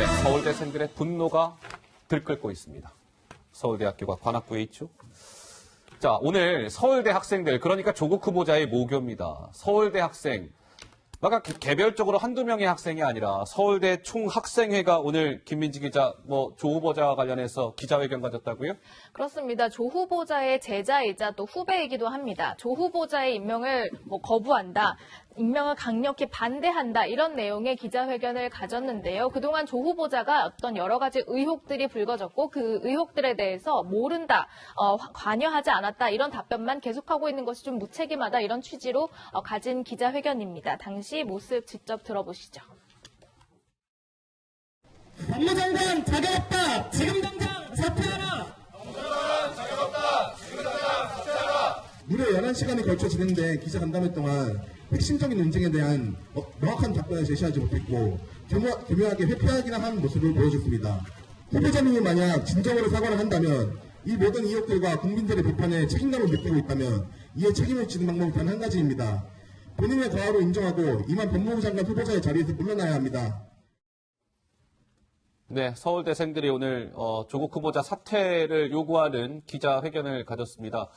네, 서울대생들의 분노가 들끓고 있습니다. 서울대학교가 관악구에 있죠. 자, 오늘 서울대 학생들, 그러니까 조국 후보자의 모교입니다. 서울대 학생, 막 개별적으로 한두 명의 학생이 아니라 서울대 총학생회가 오늘 김민지 기자, 조 후보자와 관련해서 기자회견 가졌다고요? 그렇습니다. 조 후보자의 제자이자 또 후배이기도 합니다. 조 후보자의 임명을 거부한다. 임명을 강력히 반대한다. 이런 내용의 기자회견을 가졌는데요. 그동안 조 후보자가 어떤 여러 가지 의혹들이 불거졌고 그 의혹들에 대해서 모른다, 관여하지 않았다. 이런 답변만 계속하고 있는 것이 좀 무책임하다. 이런 취지로 가진 기자회견입니다. 당시 모습 직접 들어보시죠. 법무장관 자격 없다. 지금 당장 사퇴하라. 법무장관 자격 없다. 지금 당장 사퇴하라. 무려 11시간에 걸쳐 진행된 기자간담회 동안 핵심적인 논쟁에 대한 명확한 답변을 제시하지 못했고 교묘하게 회피하기나 하는 모습을 보여줬습니다. 후보자님이 만약 진정으로 사과를 한다면 이 모든 의혹들과 국민들의 비판에 책임감을 느끼고 있다면 이에 책임을 지는 방법은 단 한 가지입니다. 본인의 과오를 인정하고 이만 법무부 장관 후보자의 자리에서 물러나야 합니다. 네, 서울대생들이 오늘 조국 후보자 사퇴를 요구하는 기자회견을 가졌습니다.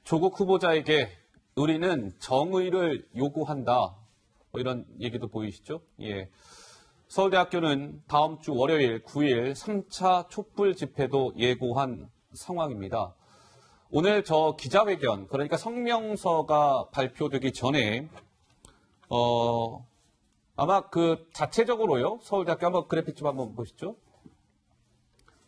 조국 후보자에게 우리는 정의를 요구한다. 이런 얘기도 보이시죠? 예. 서울대학교는 다음 주 월요일 9일 3차 촛불 집회도 예고한 상황입니다. 오늘 저 기자회견, 그러니까 성명서가 발표되기 전에 아마 그 자체적으로요. 서울대학교 한번 그래픽 좀 한번 보시죠.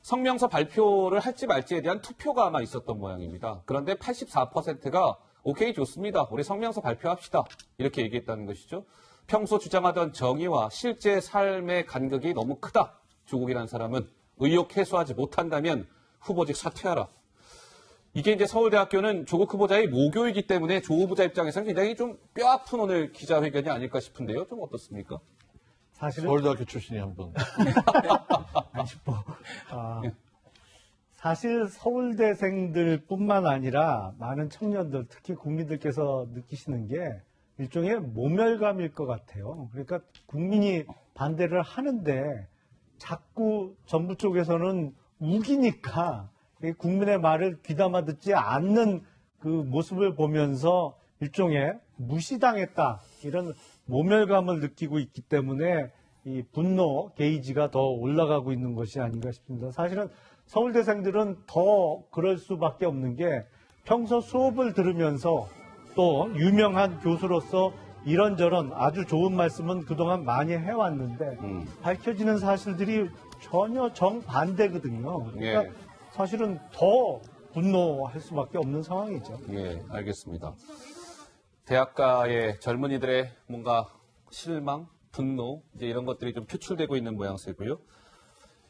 성명서 발표를 할지 말지에 대한 투표가 아마 있었던 모양입니다. 그런데 84%가 오케이, 좋습니다. 우리 성명서 발표합시다. 이렇게 얘기했다는 것이죠. 평소 주장하던 정의와 실제 삶의 간극이 너무 크다. 조국이라는 사람은 의혹 해소하지 못한다면 후보직 사퇴하라. 이게 이제 서울대학교는 조국 후보자의 모교이기 때문에 조 후보자 입장에서는 굉장히 좀 뼈아픈 오늘 기자회견이 아닐까 싶은데요. 좀 어떻습니까? 사실은 서울대학교 출신이 한 분. 사실 서울대생들뿐만 아니라 많은 청년들, 특히 국민들께서 느끼시는 게 일종의 모멸감일 것 같아요. 그러니까 국민이 반대를 하는데 자꾸 정부 쪽에서는 우기니까 국민의 말을 귀담아 듣지 않는 그 모습을 보면서 일종의 무시당했다, 이런 모멸감을 느끼고 있기 때문에 이 분노 게이지가 더 올라가고 있는 것이 아닌가 싶습니다. 사실은 서울대생들은 더 그럴 수밖에 없는 게 평소 수업을 들으면서 또 유명한 교수로서 이런저런 아주 좋은 말씀은 그동안 많이 해왔는데 밝혀지는 사실들이 전혀 정반대거든요. 그러니까 예. 사실은 더 분노할 수밖에 없는 상황이죠. 예, 알겠습니다. 대학가의 젊은이들의 뭔가 실망, 분노, 이제 이런 것들이 좀 표출되고 있는 모양새고요.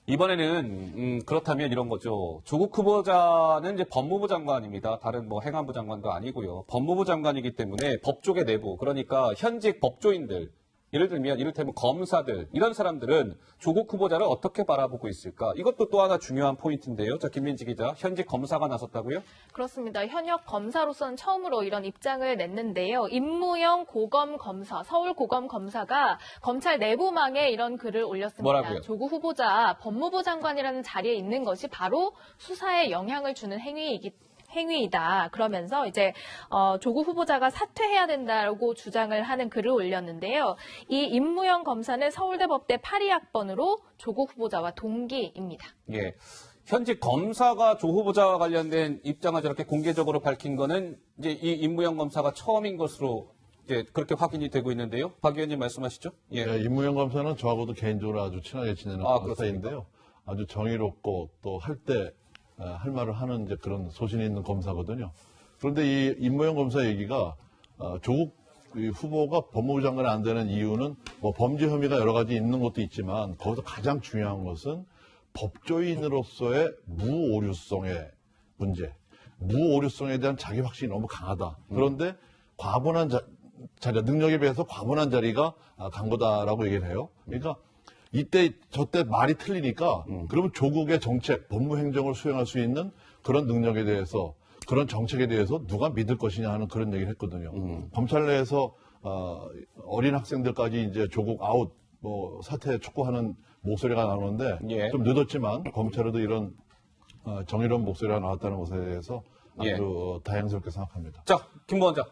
이번에는 그렇다면 이런 거죠. 조국 후보자는 이제 법무부 장관입니다. 다른 행안부 장관도 아니고요. 법무부 장관이기 때문에 법조계 내부, 그러니까 현직 법조인들, 예를 들면 이를테면 검사들, 이런 사람들은 조국 후보자를 어떻게 바라보고 있을까? 이것도 또 하나 중요한 포인트인데요. 자, 김민지 기자, 현직 검사가 나섰다고요? 그렇습니다. 현역 검사로서는 처음으로 이런 입장을 냈는데요. 임무영 고검검사, 서울고검검사가 검찰 내부망에 이런 글을 올렸습니다. 뭐라고요? 조국 후보자 법무부 장관이라는 자리에 있는 것이 바로 수사에 영향을 주는 행위이다. 그러면서 이제 조국 후보자가 사퇴해야 된다고 주장을 하는 글을 올렸는데요. 이 임무영 검사는 서울대 법대 82학번으로 조국 후보자와 동기입니다. 예. 현직 검사가 조 후보자와 관련된 입장을 저렇게 공개적으로 밝힌 거는 이제 이 임무영 검사가 처음인 것으로 이제 그렇게 확인이 되고 있는데요. 박 의원님 말씀하시죠? 예. 네, 임무영 검사는 저하고도 개인적으로 아주 친하게 지내는 검사인데요. 아주 정의롭고 또 할 말을 하는 이제 그런 소신이 있는 검사거든요. 그런데 이 임무영 검사 얘기가 조국 후보가 법무부 장관이 안 되는 이유는 범죄 혐의가 여러 가지 있는 것도 있지만 거기서 가장 중요한 것은 법조인으로서의 무오류성의 문제, 무오류성에 대한 자기 확신이 너무 강하다. 그런데 과분한 자리, 능력에 비해서 과분한 자리가 간 거다라고 얘기를 해요. 그러니까 저때 말이 틀리니까 그러면 조국의 정책, 법무행정을 수행할 수 있는 그런 능력에 대해서, 그런 정책에 대해서 누가 믿을 것이냐 하는 그런 얘기를 했거든요. 검찰 내에서 어린 학생들까지 이제 조국 아웃, 뭐 사퇴 촉구하는 목소리가 나오는데 예. 좀 늦었지만 검찰에도 이런 정의로운 목소리가 나왔다는 것에 대해서 아주 다행스럽게 생각합니다. 자, 김 부원장.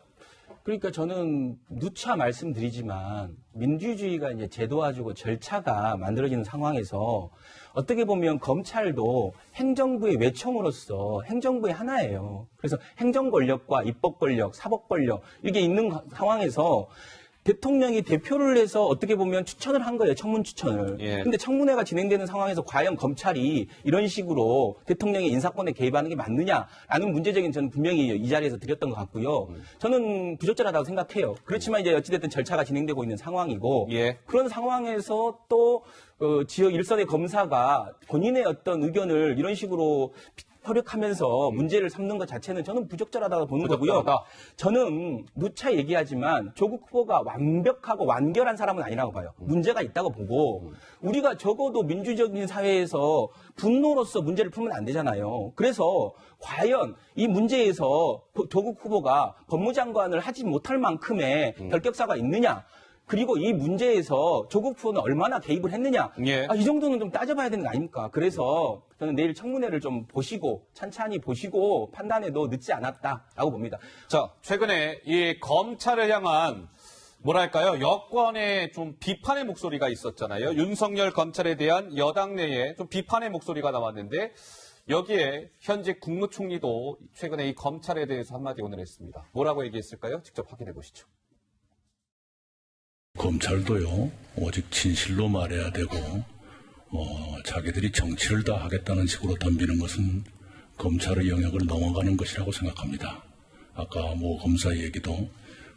그러니까 저는 누차 말씀드리지만 민주주의가 이제 제도화주고 절차가 만들어지는 상황에서 어떻게 보면 검찰도 행정부의 외청으로서 행정부의 하나예요. 그래서 행정 권력과 입법 권력, 사법 권력 이게 있는 상황에서 대통령이 대표를 해서 어떻게 보면 추천을 한 거예요. 청문 추천을. 예. 근데 청문회가 진행되는 상황에서 과연 검찰이 이런 식으로 대통령의 인사권에 개입하는 게 맞느냐라는 문제적인 저는 분명히 이 자리에서 드렸던 것 같고요. 저는 부적절하다고 생각해요. 그렇지만 이제 어찌됐든 절차가 진행되고 있는 상황이고 예. 그런 상황에서 또 지역 일선의 검사가 본인의 어떤 의견을 이런 식으로 협력하면서 문제를 삼는 것 자체는 저는 부적절하다고 보는 거고요. 저는 누차 얘기하지만 조국 후보가 완벽하고 완결한 사람은 아니라고 봐요. 문제가 있다고 보고 우리가 적어도 민주적인 사회에서 분노로서 문제를 풀면 안 되잖아요. 그래서 과연 이 문제에서 조국 후보가 법무장관을 하지 못할 만큼의 결격사가 있느냐. 그리고 이 문제에서 조국 후보는 얼마나 개입을 했느냐. 예. 이 정도는 좀 따져봐야 되는 거 아닙니까? 그래서 저는 내일 청문회를 좀 보시고 찬찬히 보시고 판단해도 늦지 않았다라고 봅니다. 자, 최근에 이 검찰을 향한 뭐랄까요? 여권의 좀 비판의 목소리가 있었잖아요. 윤석열 검찰에 대한 여당 내에 좀 비판의 목소리가 나왔는데 여기에 현직 국무총리도 최근에 이 검찰에 대해서 한마디 오늘 했습니다. 뭐라고 얘기했을까요? 직접 확인해 보시죠. 검찰도요, 오직 진실로 말해야 되고, 자기들이 정치를 다 하겠다는 식으로 덤비는 것은 검찰의 영역을 넘어가는 것이라고 생각합니다. 아까 모 검사 얘기도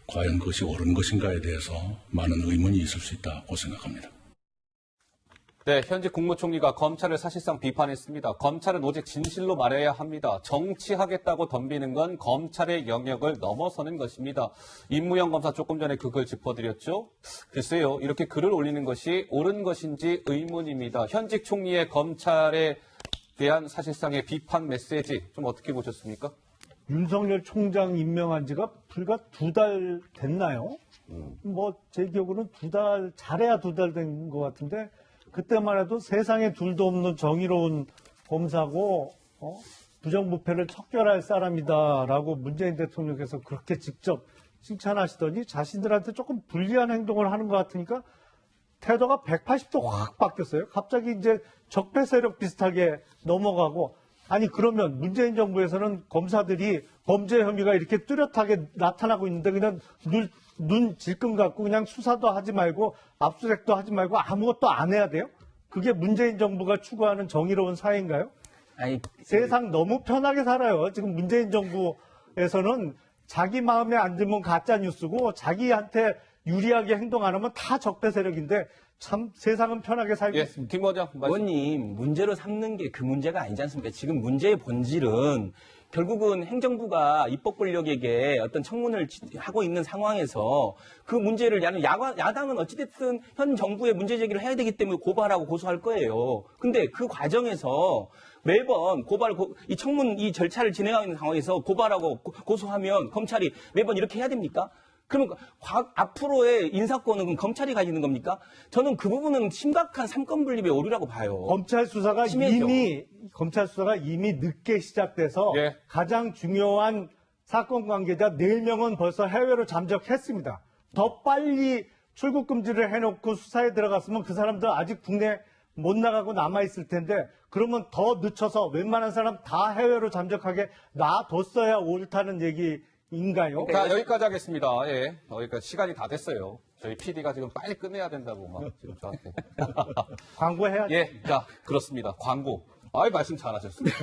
과연 그것이 옳은 것인가에 대해서 많은 의문이 있을 수 있다고 생각합니다. 네, 현직 국무총리가 검찰을 사실상 비판했습니다. 검찰은 오직 진실로 말해야 합니다. 정치하겠다고 덤비는 건 검찰의 영역을 넘어서는 것입니다. 임무영 검사 조금 전에 그걸 짚어드렸죠. 글쎄요, 이렇게 글을 올리는 것이 옳은 것인지 의문입니다. 현직 총리의 검찰에 대한 사실상의 비판 메시지 좀 어떻게 보셨습니까? 윤석열 총장 임명한 지가 불과 2달 됐나요? 뭐 제 기억으로는 잘해야 2달 된 것 같은데 그때만 해도 세상에 둘도 없는 정의로운 검사고 부정부패를 척결할 사람이다라고 문재인 대통령께서 그렇게 직접 칭찬하시더니 자신들한테 조금 불리한 행동을 하는 것 같으니까 태도가 180도 확 바뀌었어요. 갑자기 이제 적폐 세력 비슷하게 넘어가고 아니 그러면 문재인 정부에서는 검사들이 범죄 혐의가 이렇게 뚜렷하게 나타나고 있는데 그냥 눈 질끈 갖고 그냥 수사도 하지 말고 압수수색도 하지 말고 아무것도 안 해야 돼요? 그게 문재인 정부가 추구하는 정의로운 사회인가요? 아니, 세상 너무 편하게 살아요. 지금 문재인 정부에서는 자기 마음에 안 들면 가짜 뉴스고 자기한테 유리하게 행동 안 하면 다 적폐 세력인데 참 세상은 편하게 살고 예, 있습니다. 김 부원장 말씀. 의원님, 문제로 삼는 게 그 문제가 아니지 않습니까? 지금 문제의 본질은 결국은 행정부가 입법 권력에게 어떤 청문을 하고 있는 상황에서 그 문제를 야당은 어찌됐든 현 정부의 문제 제기를 해야 되기 때문에 고발하고 고소할 거예요. 근데 그 과정에서 매번 이 청문 이 절차를 진행하고 있는 상황에서 고발하고 고소하면 검찰이 매번 이렇게 해야 됩니까? 그러면 앞으로의 인사권은 그럼 검찰이 가지는 겁니까? 저는 그 부분은 심각한 삼권 분립의 오류라고 봐요. 검찰 수사가 이미 늦게 시작돼서 예. 가장 중요한 사건 관계자 4명은 벌써 해외로 잠적했습니다. 더 빨리 출국 금지를 해놓고 수사에 들어갔으면 그 사람들 아직 국내 못 나가고 남아있을 텐데 그러면 더 늦춰서 웬만한 사람 다 해외로 잠적하게 놔뒀어야 옳다는 얘기인가요? 자, 여기까지 하겠습니다. 예. 여기까지 시간이 다 됐어요. 저희 PD가 지금 빨리 끝내야 된다고 막 지금 저한테. 광고해야죠. 예, 자, 그렇습니다. 광고. 말씀 잘하셨습니다.